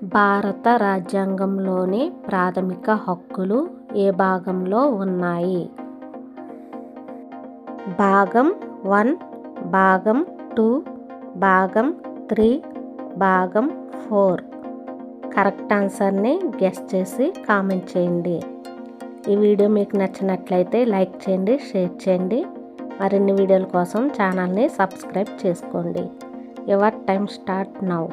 భారత రాజ్యాంగంలోని ప్రాథమిక హక్కులు ఏ భాగంలో ఉన్నాయి? భాగం 1, భాగం 2, భాగం 3, భాగం 4. కరెక్ట్ ఆన్సర్ని గెస్ చేసి కామెంట్ చేయండి. ఈ వీడియో మీకు నచ్చినట్లయితే లైక్ చేయండి, షేర్ చేయండి. మరిన్ని వీడియోల కోసం ఛానల్ని సబ్స్క్రైబ్ చేసుకోండి. Your time start now.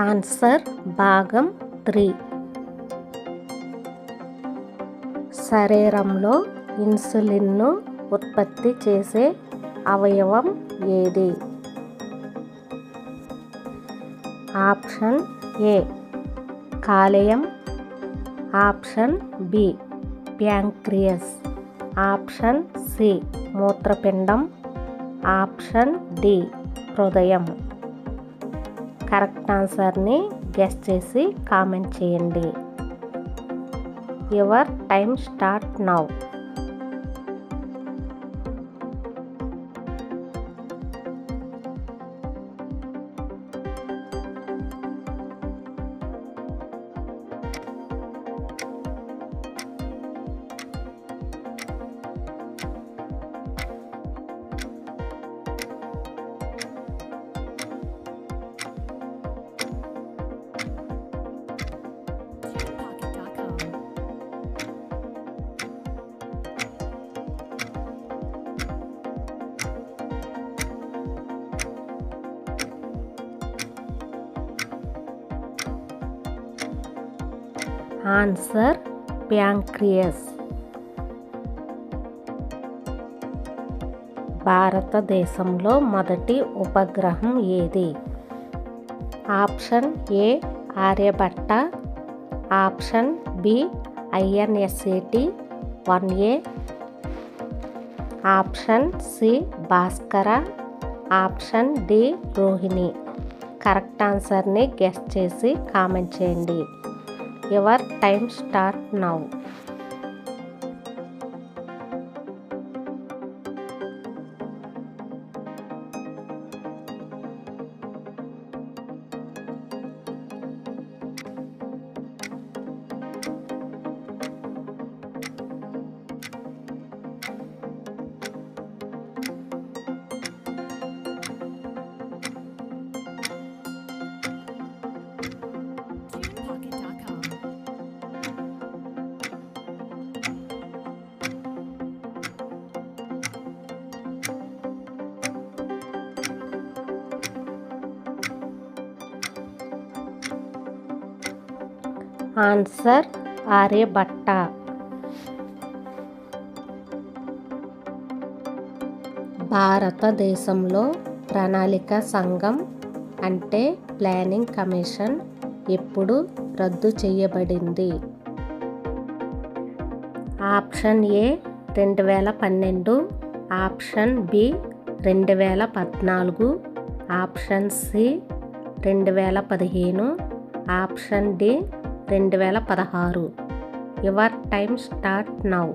Answer భాగం 3. శరీరంలో ఇన్సులిన్ను ఉత్పత్తి చేసే అవయవం ఏది? ఆప్షన్ ఏ కాలేయం, option B pancreas, option C మూత్రపిండం, ఆప్షన్ డి హృదయం. కరెక్ట్ ఆన్సర్ని గెస్ చేసి కామెంట్ చేయండి. Your time start now. Answer pancreas. భారతదేశంలో మొదటి ఉపగ్రహం ఏది? Option A Aryabhata, option B INSAT 1A, option C Bhaskara, option D Rohini. Correct ఆన్సర్ని గెస్ చేసి కామెంట్ చేయండి. Your time start now. Answer Aryabhata. భారతదేశంలో ప్రణాళిక సంఘం అంటే ప్లానింగ్ కమిషన్ ఎప్పుడు రద్దు చేయబడింది? Option A 2012, option B 2014, option C 2015, option D 2016. Your time start now.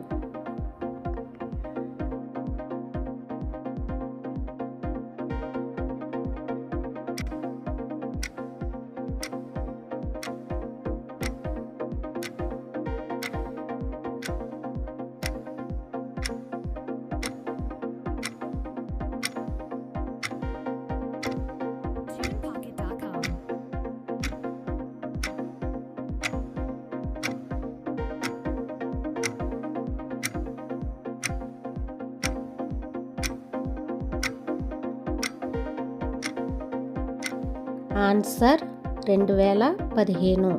Answer 2015.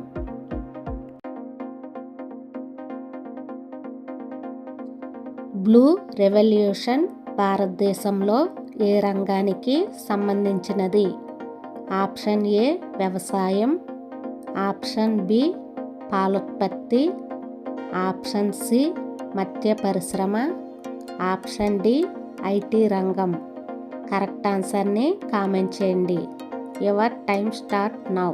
Blue revolution భారతదేశంలో ఏ రంగానికి సంబంధించినది? ఆప్షన్ ఏ వ్యవసాయం, ఆప్షన్ బి పాలోత్పత్తి, ఆప్షన్ సి మత్స్య పరిశ్రమ, ఆప్షన్ డి ఐటీ రంగం. కరెక్ట్ ఆన్సర్ని కామెంట్ చేయండి. Your time start now.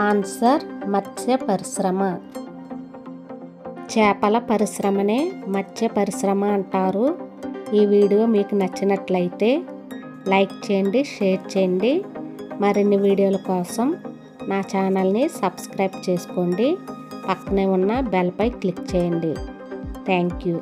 Answer మత్స్య పరిశ్రమ. చేపల పరిశ్రమనే మత్స్య పరిశ్రమ అంటారు. ఈ వీడియో మీకు నచ్చినట్లయితే లైక్ చేయండి, షేర్ చేయండి. మరిన్ని వీడియోల కోసం నా ఛానల్ని సబ్స్క్రైబ్ చేసుకోండి. పక్కనే ఉన్న బెల్పై క్లిక్ చేయండి. Thank you.